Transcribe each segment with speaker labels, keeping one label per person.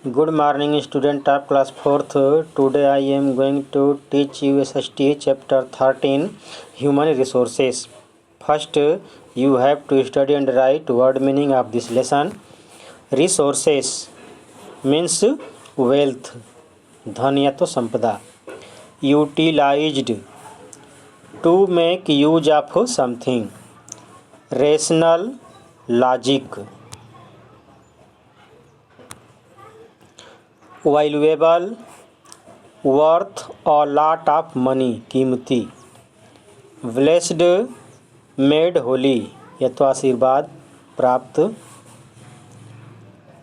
Speaker 1: Good morning, student of class 4th. Today I am going to teach you SST chapter 13 Human Resources. First, you have to study and write word meaning of this lesson. Resources means wealth, धन या तो संपदा. Utilized, to make use of something. Rational, logic. Valuable, worth a lot of money, कीमती. Blessed, made holy या तो आशीर्वाद प्राप्त.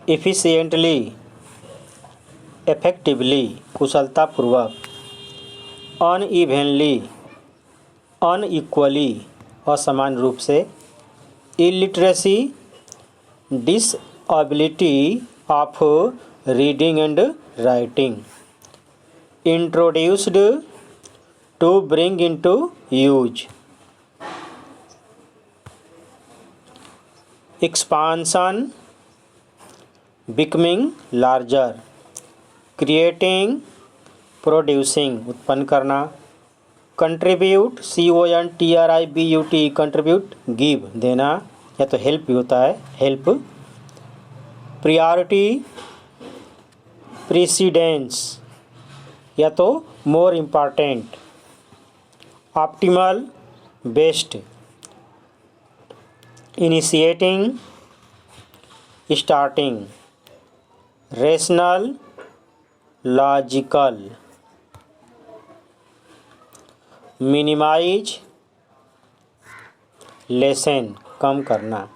Speaker 1: Efficiently, effectively, कुशलतापूर्वक. अनइवनली, अनइक्वली, असमान रूप से. Illiteracy, disability of reading and writing. Introduced, to bring into use. Expansion, becoming larger. Creating, producing, उत्पन्न करना. कंट्रीब्यूट, CONTRIBUT, कंट्रीब्यूट, गिव, देना या तो हेल्प भी होता है, हेल्प. प्रायोरिटी, प्रेसिडेंस या तो more important. Optimal, best. Initiating, starting. Rational, logical. Minimize, lessen, कम करना.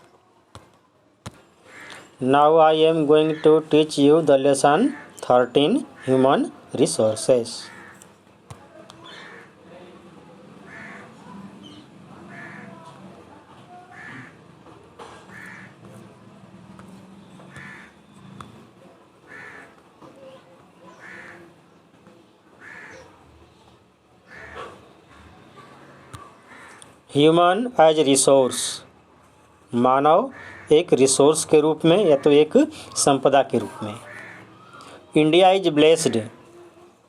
Speaker 1: Now I am going to teach you the lesson 13 Human Resources. Human as resource, मानव एक रिसोर्स के रूप में या तो एक संपदा के रूप में. इंडिया इज ब्लेस्ड,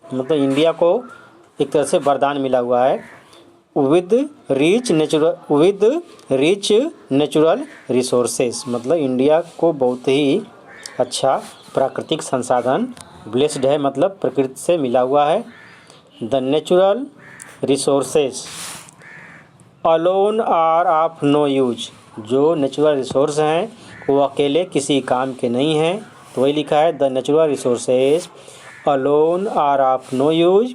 Speaker 1: मतलब इंडिया को एक तरह से वरदान मिला हुआ है. विद रिच नेचुरल रिसोर्सेस, मतलब इंडिया को बहुत ही अच्छा प्राकृतिक संसाधन. ब्लेस्ड है मतलब प्रकृति से मिला हुआ है. The natural resources alone are of no use, जो नेचुरल रिसोर्स हैं वो अकेले किसी काम के नहीं हैं, तो वही लिखा है the natural resources alone are of no use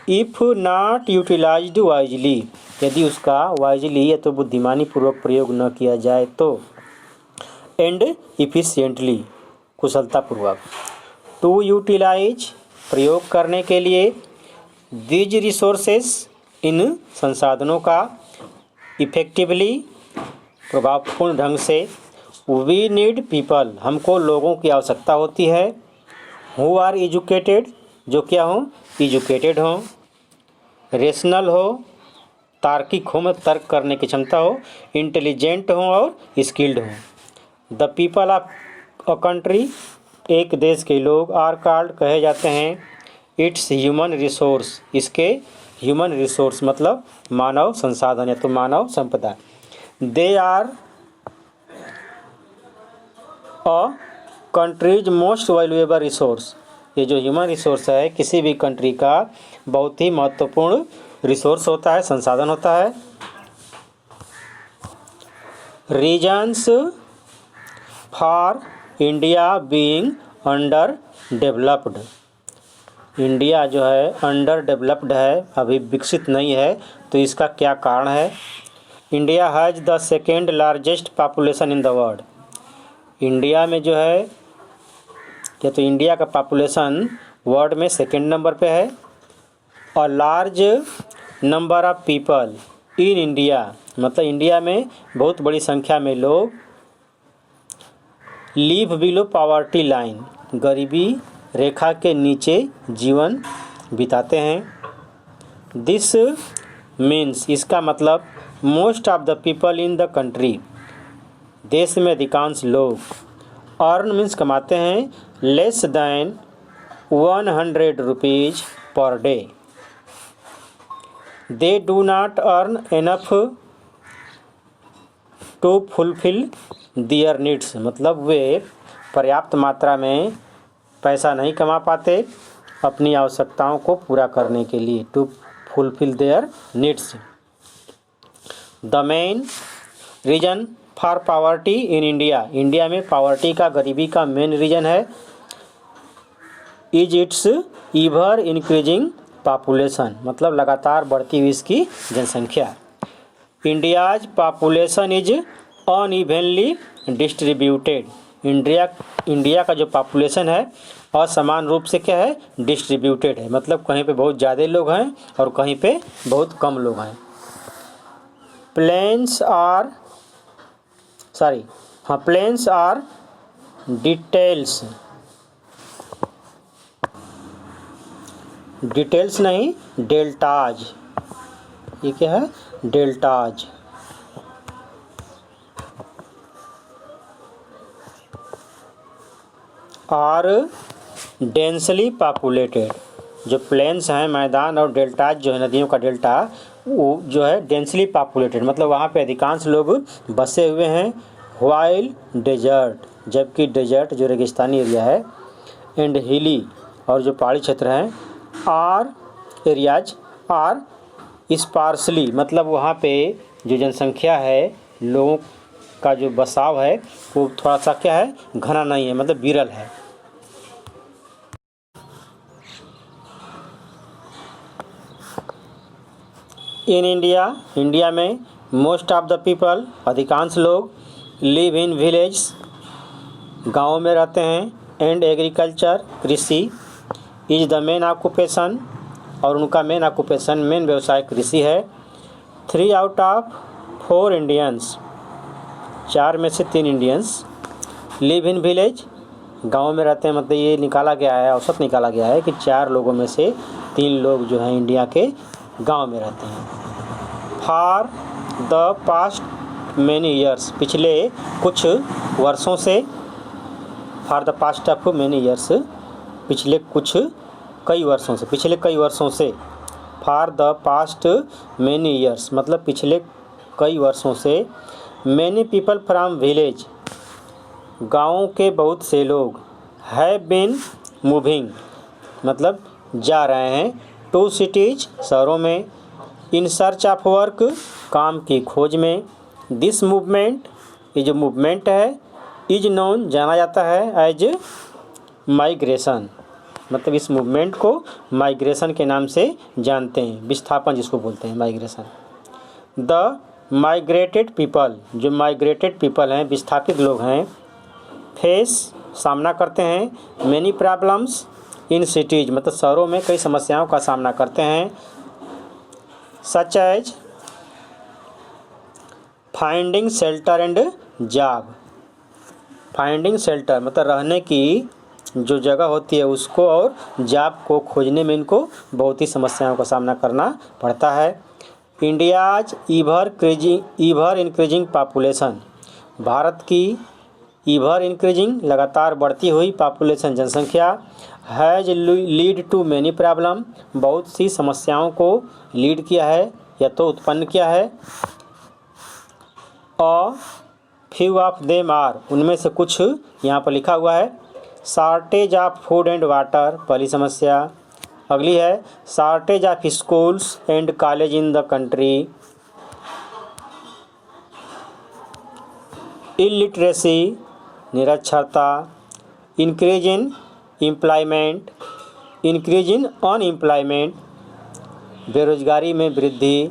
Speaker 1: if not utilised wisely, यदि उसका वाइजली या तो बुद्धिमानी पूर्वक प्रयोग न किया जाए तो. एंड इफिशिएंटली, कुशलतापूर्वक. टू यूटिलाइज, प्रयोग करने के लिए. दीज रिसोर्सेज, इन संसाधनों का. इफेक्टिवली, प्रभावपूर्ण ढंग से. वी नीड पीपल, हमको लोगों की आवश्यकता होती है. हु आर एजुकेटेड, जो क्या हो, एजुकेटेड हो. रेशनल हो, तार्किक हो, मतलब तर्क करने की क्षमता हो. इंटेलिजेंट हो और स्किल्ड हो. The people of a country, एक देश के लोग. आर कॉल्ड, कहे जाते हैं. इट्स ह्यूमन रिसोर्स, इसके ह्यूमन रिसोर्स मतलब मानव संसाधन या तो मानव संपदा. They are a country's most valuable resource, ये जो ह्यूमन रिसोर्स है किसी भी कंट्री का बहुत ही महत्वपूर्ण रिसोर्स होता है, संसाधन होता है. Reasons for India being under developed, India जो है अंडर डेवलप्ड है, अभी विकसित नहीं है, तो इसका क्या कारण है. India has the second largest population in the world, India में जो है या तो इंडिया का पॉपुलेशन वर्ल्ड में सेकेंड नंबर पे है. और large number of people in India, मतलब इंडिया में बहुत बड़ी संख्या में लोग. लिव बिलो पॉवर्टी लाइन, गरीबी रेखा के नीचे जीवन बिताते हैं. दिस मीन्स, इसका मतलब most of the people in the country, देश में अधिकांश लोग. अर्न मीन्स कमाते हैं, less than 100 rupees per day. They do not earn enough to fulfil their needs, मतलब वे पर्याप्त मात्रा में पैसा नहीं कमा पाते अपनी आवश्यकताओं को पूरा करने के लिए, to fulfil their needs. The main reason for poverty in India, India में पॉवर्टी का, गरीबी का मेन रीजन है is its ever increasing population, मतलब लगातार बढ़ती हुई इसकी जनसंख्या। India's population is unevenly distributed, India का जो पॉपुलेशन है असमान रूप से क्या है, डिस्ट्रीब्यूटेड है, मतलब कहीं पे बहुत ज़्यादा लोग हैं और कहीं पे बहुत कम लोग हैं। प्लेन्स आर डिटेल्स नहीं, डेल्टाज, ये क्या है, डेल्टाज। आर डेंसली पॉपुलेटेड, जो प्लेन्स हैं मैदान और डेल्टाज जो है नदियों का डेल्टा, वो जो है डेंसली पॉपुलेटेड, मतलब वहाँ पे अधिकांश लोग बसे हुए हैं। वाइल डेजर्ट, जबकि डेजर्ट जो रेगिस्तानी एरिया है, एंड हिली और जो पहाड़ी क्षेत्र हैं, एरियाज आर स्पार्सली, मतलब वहाँ पे जो जनसंख्या है, लोगों का जो बसाव है वो थोड़ा सा क्या है, घना नहीं है, मतलब विरल है। इन इंडिया में मोस्ट ऑफ द पीपल, अधिकांश लोग, लिव इन विलेज, गाँव में रहते हैं, एंड एग्रीकल्चर, कृषि, इज द मेन ऑक्यूपेशन, और उनका मेन ऑक्यूपेशन, मेन व्यवसाय कृषि है। 3 आउट ऑफ 4 इंडियंस, 4 में से 3 इंडियंस, लिव इन विलेज, गाँव में रहते हैं, मतलब ये निकाला गया है, औसत निकाला गया है कि 4 लोगों में से 3 लोग जो हैं इंडिया के गांव में रहते हैं। For the past many years, पिछले कुछ वर्षों से, for the past of many years, पिछले कई वर्षों से, for the past many years, मतलब पिछले कई वर्षों से, मैनी पीपल फ्रॉम विलेज, गाँव के बहुत से लोग, हैव बीन मूविंग, मतलब जा रहे हैं, टू सिटीज, शहरों में, इन सर्च ऑफ वर्क, काम की खोज में। दिस मूवमेंट, ये जो मूवमेंट है, इज नोन, जाना जाता है, एज माइग्रेशन, मतलब इस मूवमेंट को माइग्रेशन के नाम से जानते हैं, विस्थापन जिसको बोलते हैं, माइग्रेशन। द माइग्रेटेड पीपल, जो माइग्रेटेड पीपल हैं, विस्थापित लोग हैं, फेस, सामना करते हैं, मैनी प्रॉब्लम्स इन सिटीज, मतलब शहरों में कई समस्याओं का सामना करते हैं, such as finding shelter and job, finding shelter मतलब रहने की जो जगह होती है उसको, और जॉब को खोजने में इनको बहुत ही समस्याओं का सामना करना पड़ता है। इंडियाज ईवर इंक्रीजिंग पॉपुलेशन, भारत की ईवर इंक्रीजिंग, लगातार बढ़ती हुई पॉपुलेशन, जनसंख्या, has lead to many problem, बहुत सी समस्याओं को लीड किया है या तो उत्पन्न किया है। फ्यू ऑफ देम आर, उनमें से कुछ यहाँ पर लिखा हुआ है। Shortage of food and water, पहली समस्या। अगली है shortage of schools and college in the country. Illiteracy, निरक्षरता। Increase in employment, increase in unemployment, बेरोजगारी में वृद्धि।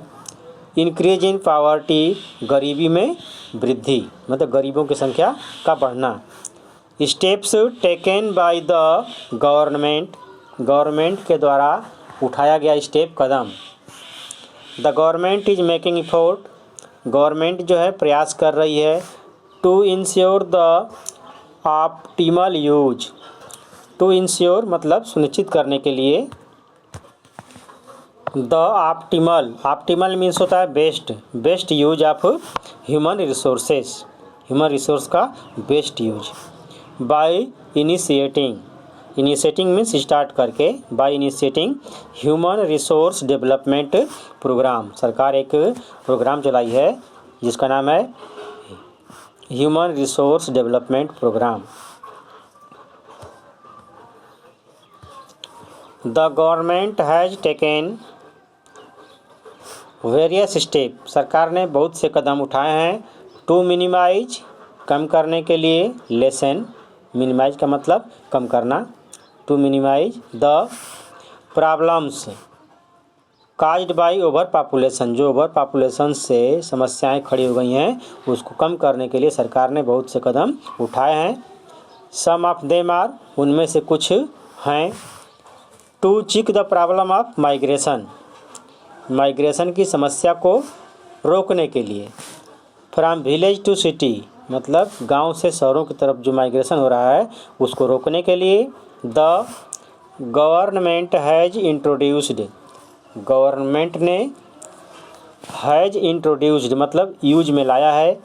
Speaker 1: इंक्रीज इन पॉवर्टी, गरीबी में वृद्धि, मतलब गरीबों की संख्या का बढ़ना। Steps taken by the government, government के द्वारा उठाया गया स्टेप, कदम। The government is making effort, government जो है प्रयास कर रही है। To ensure the optimal use, to ensure मतलब सुनिश्चित करने के लिए। द ऑप्टिमल मीन्स होता है best use of human resources, human resource का best use. By initiating means start करके, by initiating human resource development program. सरकार एक प्रोग्राम चलाई है जिसका नाम है human resource development program. The government has taken various step, सरकार ने बहुत से कदम उठाए हैं। टू मिनिमाइज, कम करने के लिए। लेसन, मिनिमाइज का मतलब कम करना। To minimise the problems caused by over population, जो ओवर पॉपुलेशन से समस्याएं खड़ी हो गई हैं उसको कम करने के लिए सरकार ने बहुत से कदम उठाए हैं। सम ऑफ देम आर, उनमें से कुछ हैं। To check the problem of migration, migration की समस्या को रोकने के लिए। फ्रॉम विलेज टू सिटी, मतलब गांव से शहरों की तरफ जो माइग्रेशन हो रहा है उसको रोकने के लिए। The government has introduced, government ने हैज़ इंट्रोड्यूस्ड मतलब यूज में लाया है।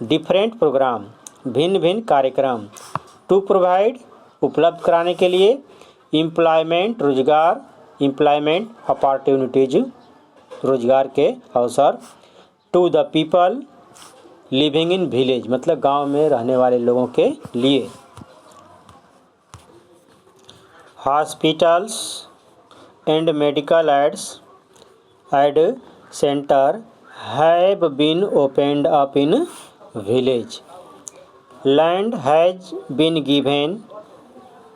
Speaker 1: डिफरेंट प्रोग्राम, भिन्न भिन्न कार्यक्रम। टू प्रोवाइड, उपलब्ध कराने के लिए। एम्प्लॉयमेंट, रोजगार। एम्प्लॉयमेंट अपॉर्चुनिटीज, रोजगार के अवसर। To the people living in village, मतलब गांव में रहने वाले लोगों के लिए। Hospitals and medical aid centre have been opened up in village. Land has been given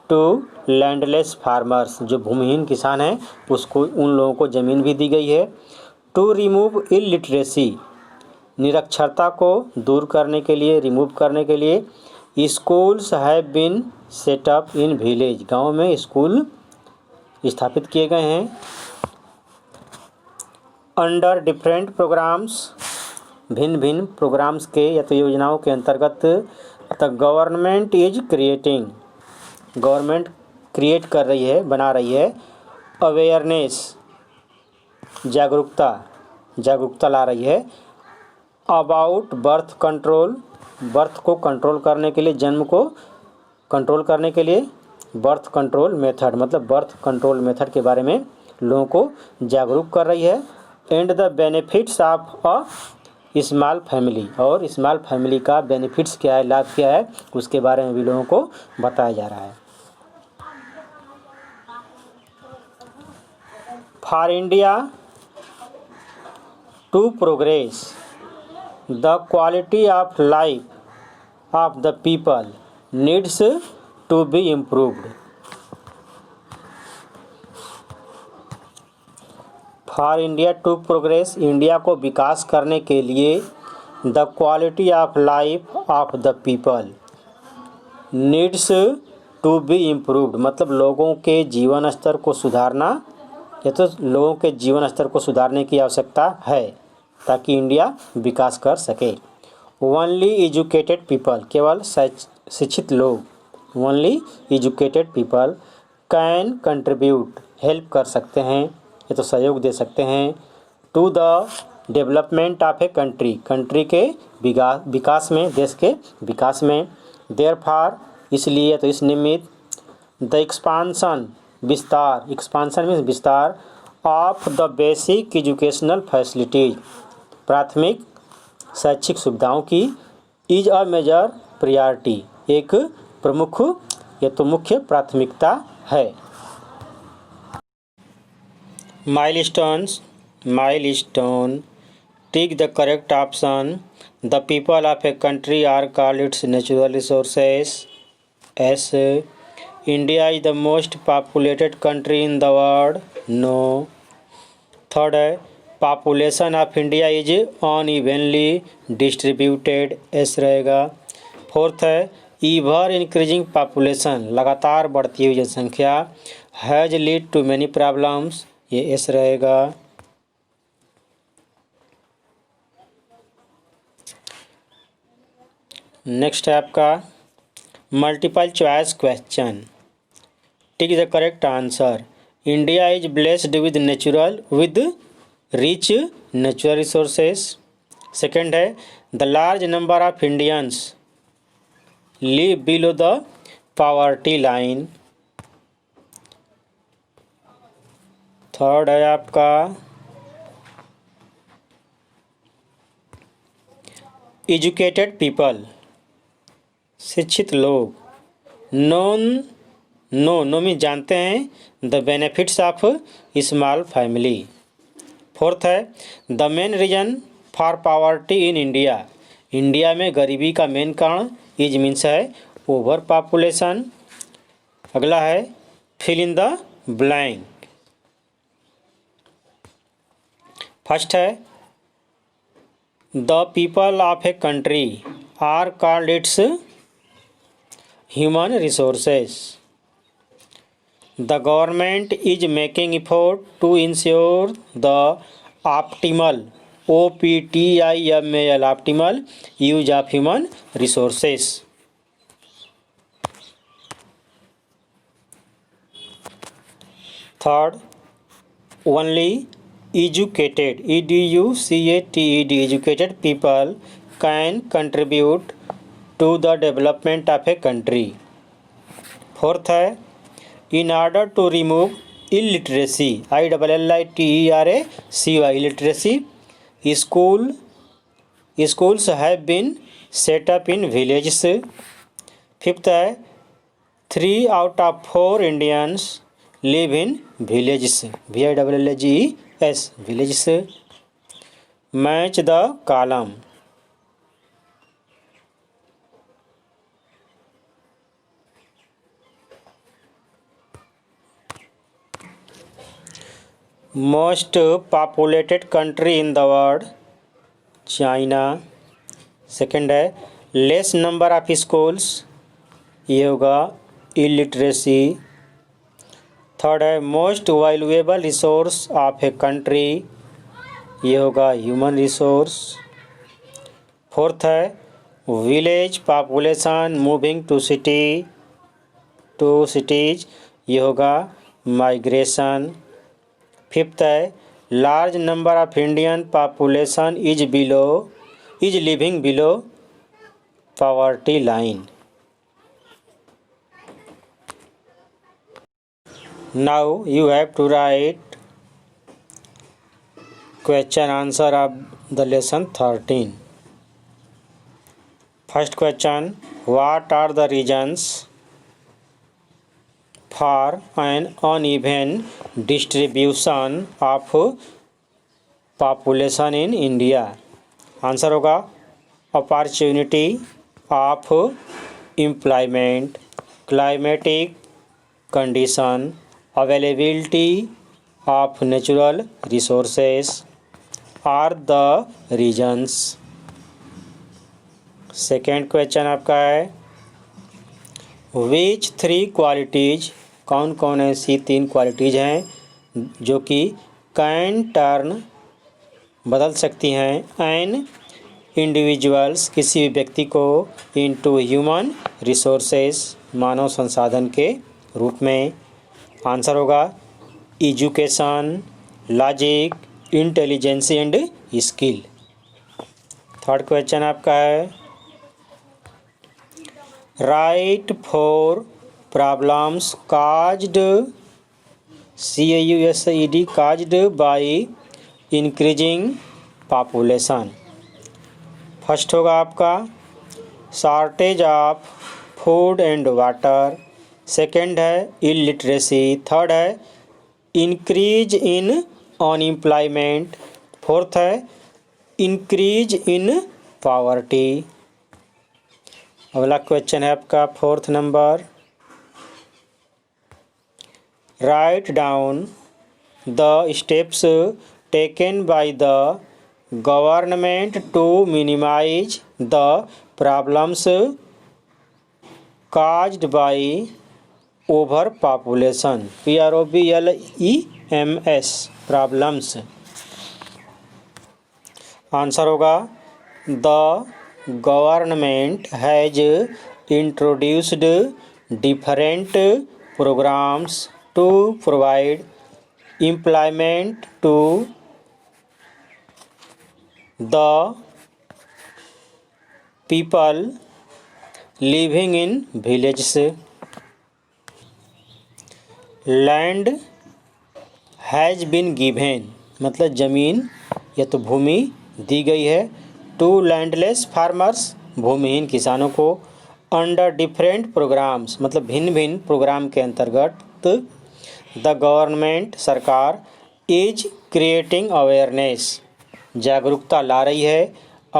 Speaker 1: to landless farmers, जो भूमिहीन किसान हैं उसको, उन लोगों को ज़मीन भी दी गई है। टू रिमूव इलिटरेसी, निरक्षरता को दूर करने के लिए, रिमूव करने के लिए। Schools have been set up in village, गांव में स्कूल स्थापित किए गए हैं। अंडर डिफरेंट प्रोग्राम्स, भिन्न भिन्न प्रोग्राम्स के या तो योजनाओं के अंतर्गत the government is creating, government create कर रही है, बना रही है। अवेयरनेस, जागरूकता ला रही है। अबाउट बर्थ कंट्रोल, बर्थ को कंट्रोल करने के लिए, जन्म को कंट्रोल करने के लिए। बर्थ कंट्रोल मेथड, मतलब बर्थ कंट्रोल मेथड के बारे में लोगों को जागरूक कर रही है। And the benefits of a small family, और स्मॉल फैमिली का बेनिफिट्स क्या है, लाभ क्या है, उसके बारे में भी लोगों को बताया जा रहा है। For India to progress the quality of life of the people needs to be improved. For India to progress, India को विकास करने के लिए। The quality of life of the people needs to be improved, मतलब लोगों के जीवन स्तर को सुधारना, या तो लोगों के जीवन स्तर को सुधारने की आवश्यकता है ताकि इंडिया विकास कर सके। ओनली एजुकेटेड पीपल, केवल शिक्षित लोग, only educated people can contribute, help कर सकते हैं या तो सहयोग दे सकते हैं। To the development of a country, country के विकास में, देश के विकास में। देयरफॉर, इसलिए तो इस निमित्त। द एक्सपांसन, विस्तार, एक्सपांसन मीन्स विस्तार। Of the basic educational facilities, प्राथमिक शैक्षिक सुविधाओं की। इज अ मेजर प्रायोरिटी, एक प्रमुख या तो मुख्य प्राथमिकता है। Milestone, tick the correct option. The people of a country are called its natural resources. Yes. India is the most populated country in the world. No. Third है population of India is unevenly distributed. Yes रहेगा। Fourth है ever increasing population, लगातार बढ़ती हुई जनसंख्या। Has lead to many problems, ये yes रहेगा। Next है आपका multiple choice question. Tick the correct answer. India is blessed with rich natural resources. Second है the large number of Indians live below the poverty line। Third है आपका educated people, शिक्षित लोग। No में जानते हैं the benefits of small family. Fourth है the main reason for poverty in India, India में गरीबी का मेन कारण इज मीन्स है ओवर पॉपुलेशन। अगला है fill in the blank. First है the people of a country are called its human resources. The government is making effort to ensure the optimal optimal use of human resources। Third, only educated people can contribute to the development of a country। Fourth है in order to remove illiteracy, illiteracy, schools have been set up in villages। Fifth है 3 out of 4 Indians live in villages, villages। Match the column. Most populated country in the world, China. Second है less number of schools, ये होगा illiteracy. Third है most valuable resource of a country, ये होगा human resource. Fourth है village population moving to cities, ये होगा migration. Fifth है large number of Indian population is living below poverty line. Now you have to write question answer of the lesson 13। First question, what are the reasons for an uneven distribution of population in India। Answer होगा opportunity of employment, climatic condition, availability of natural resources are the reasons. Second question आपका है विच 3 qualities, कौन कौन ऐसी 3 qualities हैं जो कि can turn बदल सकती हैं एन इंडिविजुअल्स किसी भी व्यक्ति को इनटू ह्यूमन रिसोर्सेस मानव संसाधन के रूप में। आंसर होगा education, logic, intelligence and skill. Third question आपका है write 4 problems caused caused by increasing population। First होगा आपका shortage of food and water. Second है इलिटरेसी। थर्ड है इंक्रीज इन अनएम्प्लॉयमेंट। फोर्थ है इंक्रीज इन पॉवर्टी। अगला question है आपका fourth number, write down the steps taken by the government to minimise the problems caused by over population, PROBLEMS, problems. Answer होगा the government has introduced different programmes to provide employment to the people living in villages. Land has been given मतलब ज़मीन या तो भूमि दी गई है to landless farmers भूमिहीन किसानों को अंडर डिफरेंट प्रोग्राम्स मतलब भिन्न भिन्न प्रोग्राम के अंतर्गत द गवर्नमेंट सरकार इज क्रिएटिंग अवेयरनेस जागरूकता ला रही है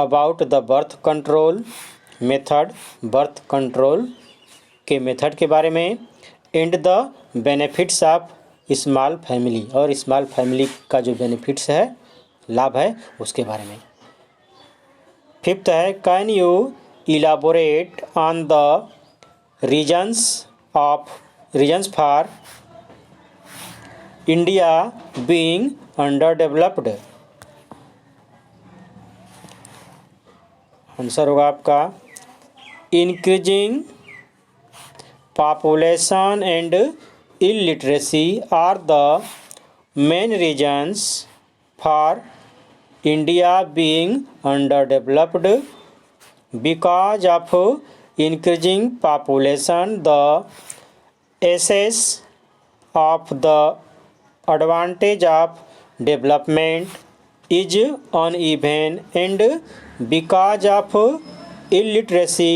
Speaker 1: about the birth control method birth control के मेथड के बारे में and the benefits of small family और स्मॉल फैमिली का जो बेनिफिट्स है लाभ है उसके बारे में। फिफ्थ है can you elaborate on the reasons for India being under developed. Answer होगा आपका increasing population and illiteracy are the main reasons for India being underdeveloped. Because of increasing population, the access of the advantage of development is uneven, and because of illiteracy,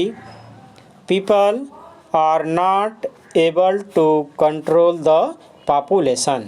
Speaker 1: people are not able to control the population.